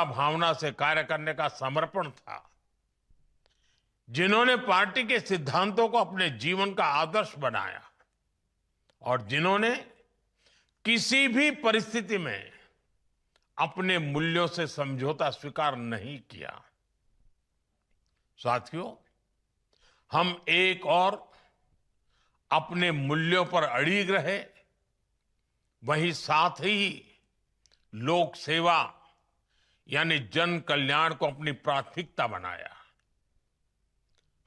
भावना से कार्य करने का समर्पण था, जिन्होंने पार्टी के सिद्धांतों को अपने जीवन का आदर्श बनाया और जिन्होंने किसी भी परिस्थिति में अपने मूल्यों से समझौता स्वीकार नहीं किया। साथियों, हम एक और अपने मूल्यों पर अड़िग रहे, वहीं साथ ही लोक सेवा यानी जन कल्याण को अपनी प्राथमिकता बनाया।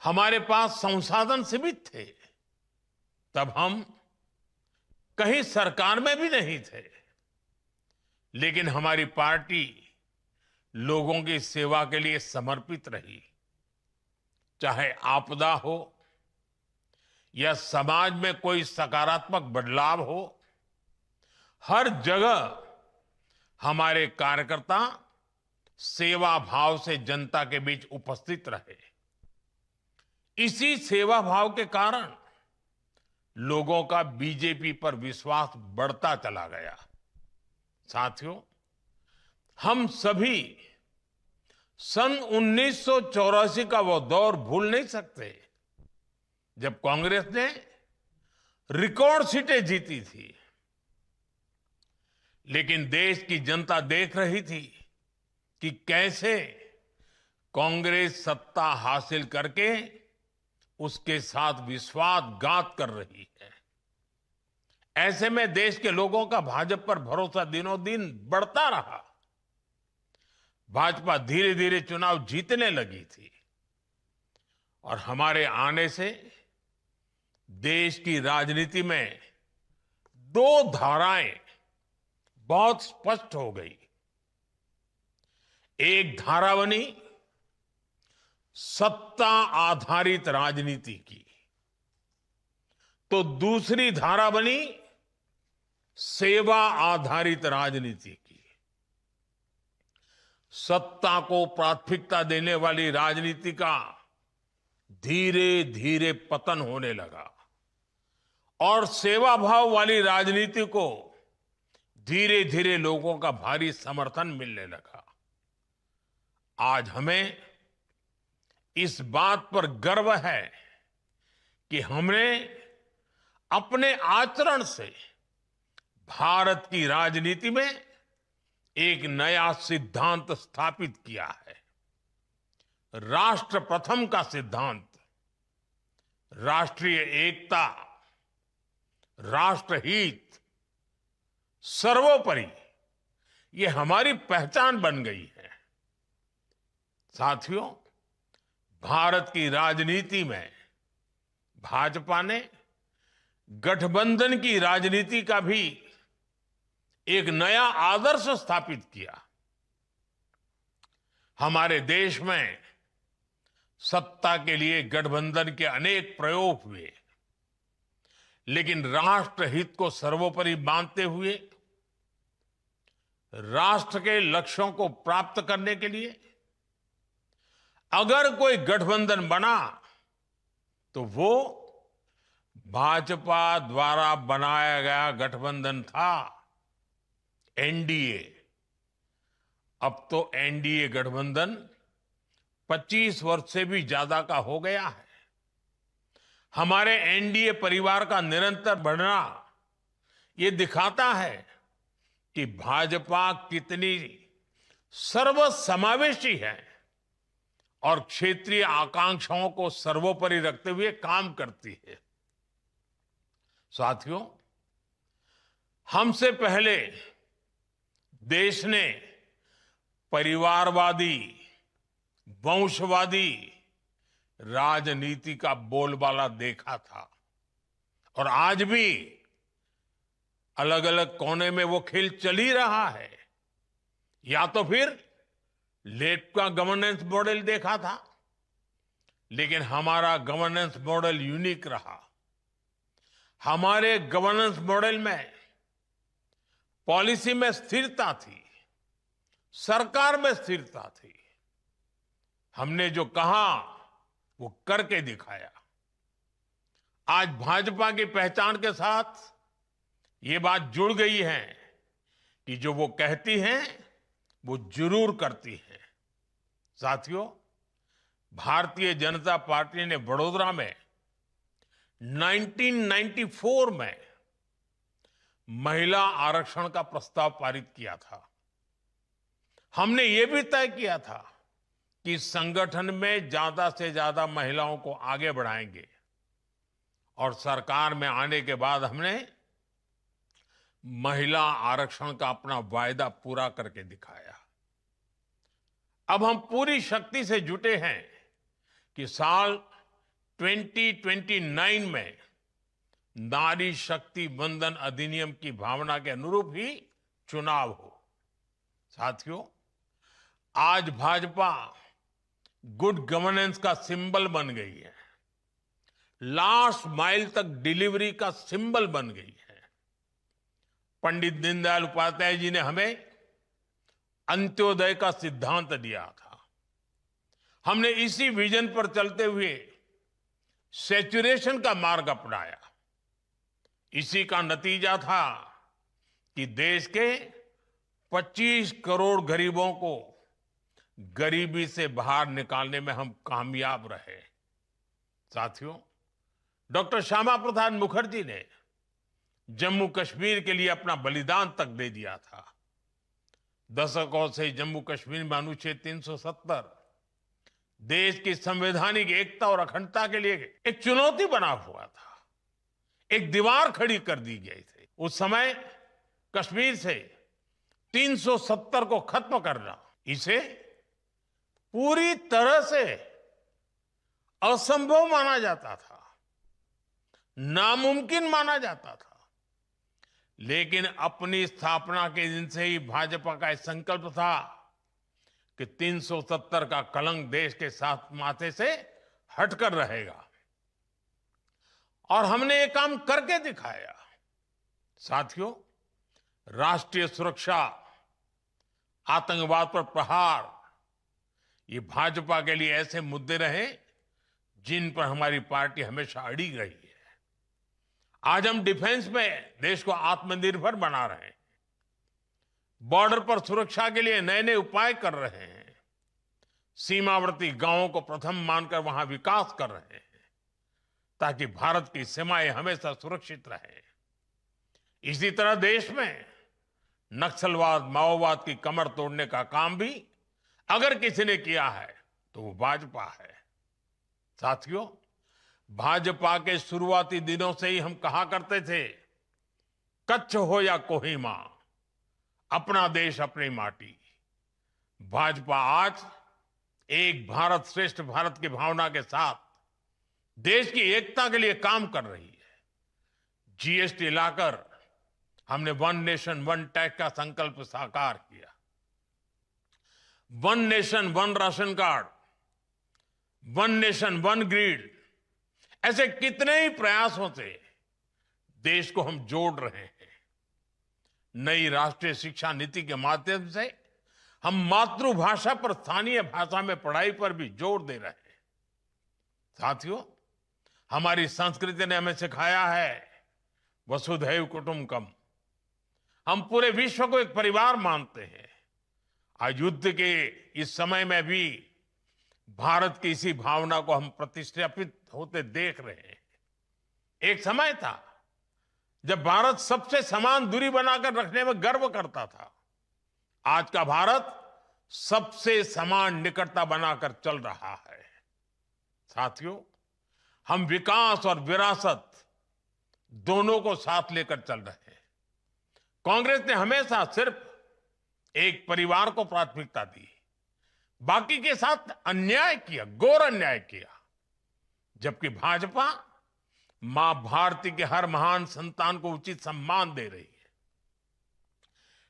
हमारे पास संसाधन सीमित थे, तब हम कहीं सरकार में भी नहीं थे, लेकिन हमारी पार्टी लोगों की सेवा के लिए समर्पित रही। चाहे आपदा हो या समाज में कोई सकारात्मक बदलाव हो, हर जगह हमारे कार्यकर्ता सेवा भाव से जनता के बीच उपस्थित रहे। इसी सेवा भाव के कारण लोगों का बीजेपी पर विश्वास बढ़ता चला गया। साथियों, हम सभी सन 1984 का वो दौर भूल नहीं सकते, जब कांग्रेस ने रिकॉर्ड सीटें जीती थी, लेकिन देश की जनता देख रही थी कि कैसे कांग्रेस सत्ता हासिल करके उसके साथ विश्वासघात कर रही है। ऐसे में देश के लोगों का भाजपा पर भरोसा दिनों दिन बढ़ता रहा। भाजपा धीरे धीरे चुनाव जीतने लगी थी और हमारे आने से देश की राजनीति में दो धाराएं बहुत स्पष्ट हो गई। एक धारा बनी सत्ता आधारित राजनीति की, तो दूसरी धारा बनी सेवा आधारित राजनीति की। सत्ता को प्राथमिकता देने वाली राजनीति का धीरे धीरे पतन होने लगा और सेवा भाव वाली राजनीति को धीरे धीरे लोगों का भारी समर्थन मिलने लगा। आज हमें इस बात पर गर्व है कि हमने अपने आचरण से भारत की राजनीति में एक नया सिद्धांत स्थापित किया है। राष्ट्र प्रथम का सिद्धांत, राष्ट्रीय एकता, राष्ट्रहित, सर्वोपरि, ये हमारी पहचान बन गई है। साथियों, भारत की राजनीति में भाजपा ने गठबंधन की राजनीति का भी एक नया आदर्श स्थापित किया। हमारे देश में सत्ता के लिए गठबंधन के अनेक प्रयोग हुए, लेकिन राष्ट्रहित को सर्वोपरि मानते हुए राष्ट्र के लक्ष्यों को प्राप्त करने के लिए अगर कोई गठबंधन बना तो वो भाजपा द्वारा बनाया गया गठबंधन था, एनडीए। अब तो एनडीए गठबंधन 25 वर्ष से भी ज्यादा का हो गया है। हमारे एनडीए परिवार का निरंतर बढ़ना ये दिखाता है कि भाजपा कितनी सर्वसमावेशी है और क्षेत्रीय आकांक्षाओं को सर्वोपरि रखते हुए काम करती है। साथियों, हमसे पहले देश ने परिवारवादी, वंशवादी राजनीति का बोलबाला देखा था और आज भी अलग अलग कोने में वो खेल चल ही रहा है। या तो फिर लेफ्ट का गवर्नेंस मॉडल देखा था, लेकिन हमारा गवर्नेंस मॉडल यूनिक रहा। हमारे गवर्नेंस मॉडल में पॉलिसी में स्थिरता थी, सरकार में स्थिरता थी। हमने जो कहा वो करके दिखाया। आज भाजपा की पहचान के साथ ये बात जुड़ गई है कि जो वो कहती हैं वो जरूर करती है। साथियों, भारतीय जनता पार्टी ने वडोदरा में 1994 में महिला आरक्षण का प्रस्ताव पारित किया था। हमने ये भी तय किया था कि संगठन में ज्यादा से ज्यादा महिलाओं को आगे बढ़ाएंगे, और सरकार में आने के बाद हमने महिला आरक्षण का अपना वायदा पूरा करके दिखाया। अब हम पूरी शक्ति से जुटे हैं कि साल 2029 में नारी शक्ति वंदन अधिनियम की भावना के अनुरूप ही चुनाव हो। साथियों, आज भाजपा गुड गवर्नेंस का सिंबल बन गई है, लास्ट माइल तक डिलीवरी का सिंबल बन गई है। पंडित दीनदयाल उपाध्याय जी ने हमें अंत्योदय का सिद्धांत दिया था। हमने इसी विजन पर चलते हुए सैचुरेशन का मार्ग अपनाया। इसी का नतीजा था कि देश के 25 करोड़ गरीबों को गरीबी से बाहर निकालने में हम कामयाब रहे। साथियों, डॉक्टर श्यामा प्रसाद मुखर्जी ने जम्मू कश्मीर के लिए अपना बलिदान तक दे दिया था। दशकों से जम्मू कश्मीर में अनुच्छेद 370 देश की संवैधानिक एकता और अखंडता के लिए एक चुनौती बना हुआ था, एक दीवार खड़ी कर दी गई थी। उस समय कश्मीर से 370 को खत्म करना, इसे पूरी तरह से असंभव माना जाता था, नामुमकिन माना जाता था। लेकिन अपनी स्थापना के दिन से ही भाजपा का संकल्प था कि 370 का कलंक देश के साथ माथे से हटकर रहेगा, और हमने ये काम करके दिखाया। साथियों, राष्ट्रीय सुरक्षा, आतंकवाद पर प्रहार, ये भाजपा के लिए ऐसे मुद्दे रहे जिन पर हमारी पार्टी हमेशा अड़ी रही है। आज हम डिफेंस में देश को आत्मनिर्भर बना रहे हैं, बॉर्डर पर सुरक्षा के लिए नए नए उपाय कर रहे हैं, सीमावर्ती गांवों को प्रथम मानकर वहां विकास कर रहे हैं, ताकि भारत की सीमाएं हमेशा सुरक्षित रहें। इसी तरह देश में नक्सलवाद, माओवाद की कमर तोड़ने का काम भी अगर किसी ने किया है तो वो भाजपा है। साथियों, भाजपा के शुरुआती दिनों से ही हम कहा करते थे, कच्छ हो या कोहिमा, अपना देश अपनी माटी। भाजपा आज एक भारत श्रेष्ठ भारत की भावना के साथ देश की एकता के लिए काम कर रही है। जीएसटी लाकर हमने वन नेशन वन टैक्स का संकल्प साकार किया। One nation one ration card, one nation one grid, ऐसे कितने ही प्रयासों से देश को हम जोड़ रहे हैं। नई राष्ट्रीय शिक्षा नीति के माध्यम से हम मातृभाषा पर स्थानीय भाषा में पढ़ाई पर भी जोर दे रहे हैं। साथियों, हमारी संस्कृति ने हमें सिखाया है वसुधैव कुटुंबकम। हम पूरे विश्व को एक परिवार मानते हैं। आज युद्ध के इस समय में भी भारत की इसी भावना को हम प्रतिष्ठापित होते देख रहे हैं। एक समय था जब भारत सबसे समान दूरी बनाकर रखने में गर्व करता था। आज का भारत सबसे समान निकटता बनाकर चल रहा है। साथियों, हम विकास और विरासत दोनों को साथ लेकर चल रहे हैं। कांग्रेस ने हमेशा सिर्फ एक परिवार को प्राथमिकता दी, बाकी के साथ अन्याय किया, घोर अन्याय किया। जबकि भाजपा मां भारती के हर महान संतान को उचित सम्मान दे रही है।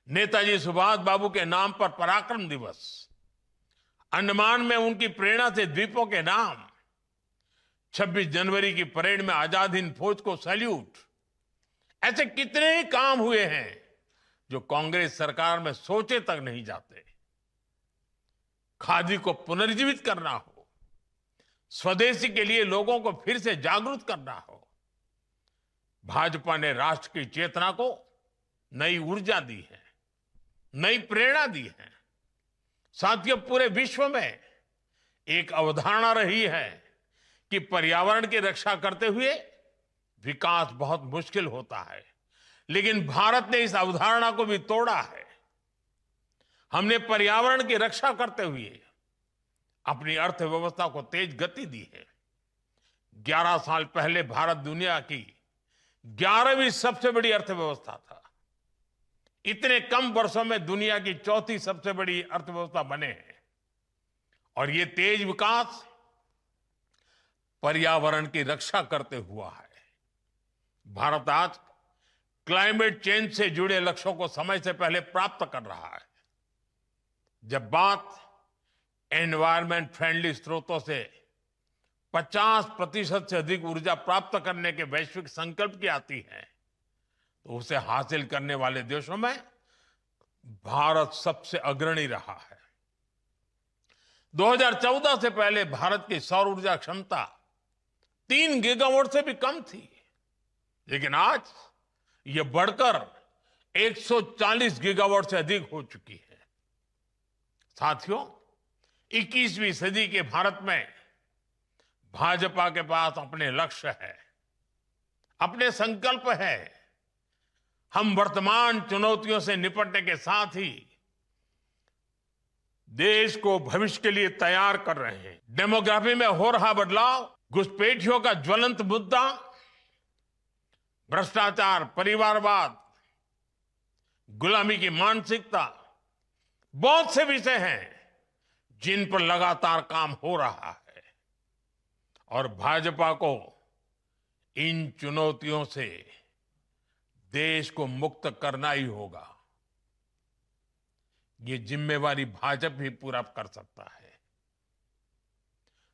नेताजी सुभाष बाबू के नाम पर पराक्रम दिवस, अंडमान में उनकी प्रेरणा से द्वीपों के नाम, 26 जनवरी की परेड में आजाद हिंद फौज को सैल्यूट, ऐसे कितने ही काम हुए हैं जो कांग्रेस सरकार में सोचे तक नहीं जाते। खादी को पुनर्जीवित करना हो, स्वदेशी के लिए लोगों को फिर से जागरूक करना हो, भाजपा ने राष्ट्र की चेतना को नई ऊर्जा दी है, नई प्रेरणा दी है। साथियों, पूरे विश्व में एक अवधारणा रही है कि पर्यावरण की रक्षा करते हुए विकास बहुत मुश्किल होता है, लेकिन भारत ने इस अवधारणा को भी तोड़ा है। हमने पर्यावरण की रक्षा करते हुए अपनी अर्थव्यवस्था को तेज गति दी है। 11 साल पहले भारत दुनिया की 11वीं सबसे बड़ी अर्थव्यवस्था था। इतने कम वर्षों में दुनिया की चौथी सबसे बड़ी अर्थव्यवस्था बने हैं। और ये तेज विकास पर्यावरण की रक्षा करते हुआ है। भारत आज क्लाइमेट चेंज से जुड़े लक्ष्यों को समय से पहले प्राप्त कर रहा है। जब बात एनवायरमेंट फ्रेंडली स्रोतों से 50% से अधिक ऊर्जा प्राप्त करने के वैश्विक संकल्प की आती है, तो उसे हासिल करने वाले देशों में भारत सबसे अग्रणी रहा है। 2014 से पहले भारत की सौर ऊर्जा क्षमता 3 गीगावाट से भी कम थी, लेकिन आज यह बढ़कर 140 गीगावाट से अधिक हो चुकी है। साथियों, 21वीं सदी के भारत में भाजपा के पास अपने लक्ष्य है, अपने संकल्प है। हम वर्तमान चुनौतियों से निपटने के साथ ही देश को भविष्य के लिए तैयार कर रहे हैं। डेमोग्राफी में हो रहा बदलाव, घुसपैठियों का ज्वलंत मुद्दा, भ्रष्टाचार, परिवारवाद, गुलामी की मानसिकता, बहुत से विषय हैं जिन पर लगातार काम हो रहा है। और भाजपा को इन चुनौतियों से देश को मुक्त करना ही होगा। ये जिम्मेवारी भाजपा ही पूरा कर सकता है।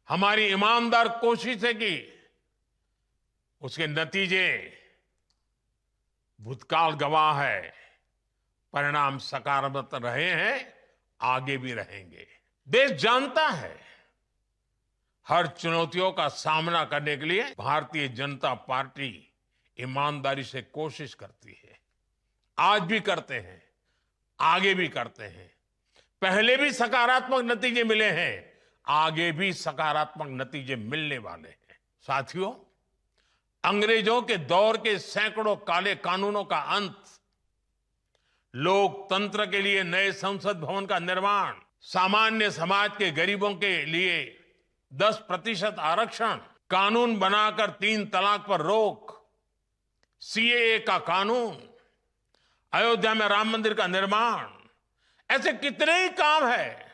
हमारी ईमानदार कोशिश है कि उसके नतीजे भूतकाल गवाह है, परिणाम सकारात्मक रहे हैं, आगे भी रहेंगे। देश जानता है हर चुनौतियों का सामना करने के लिए भारतीय जनता पार्टी ईमानदारी से कोशिश करती है। आज भी करते हैं, आगे भी करते हैं। पहले भी सकारात्मक नतीजे मिले हैं, आगे भी सकारात्मक नतीजे मिलने वाले हैं। साथियों, अंग्रेजों के दौर के सैकड़ों काले कानूनों का अंत, लोकतंत्र के लिए नए संसद भवन का निर्माण, सामान्य समाज के गरीबों के लिए 10% आरक्षण, कानून बनाकर 3 तलाक पर रोक, सीएए का कानून, अयोध्या में राम मंदिर का निर्माण, ऐसे कितने ही काम है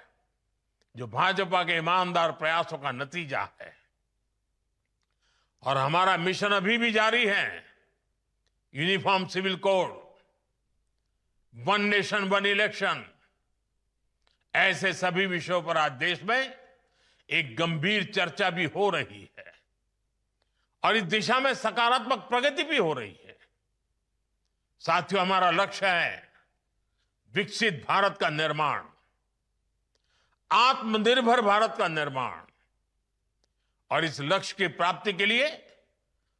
जो भाजपा के ईमानदार प्रयासों का नतीजा है। और हमारा मिशन अभी भी जारी है। Uniform civil code, one nation one election, ऐसे सभी विषयों पर आज देश में एक गंभीर चर्चा भी हो रही है और इस दिशा में सकारात्मक प्रगति भी हो रही है। साथियों, हमारा लक्ष्य है विकसित भारत का निर्माण, आत्मनिर्भर भारत का निर्माण। और इस लक्ष्य की प्राप्ति के लिए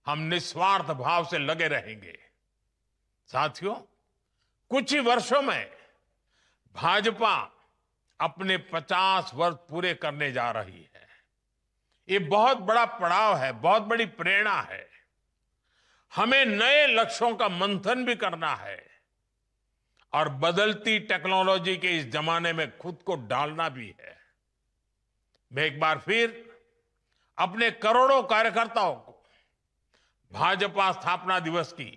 हम निस्वार्थ भाव से लगे रहेंगे। साथियों, कुछ ही वर्षों में भाजपा अपने 50 वर्ष पूरे करने जा रही है। ये बहुत बड़ा पड़ाव है, बहुत बड़ी प्रेरणा है। हमें नए लक्ष्यों का मंथन भी करना है और बदलती टेक्नोलॉजी के इस जमाने में खुद को डालना भी है। मैं एक बार फिर अपने करोड़ों कार्यकर्ताओं को भाजपा स्थापना दिवस की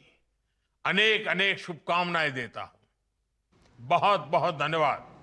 अनेक अनेक शुभकामनाएं देता हूं। बहुत बहुत धन्यवाद।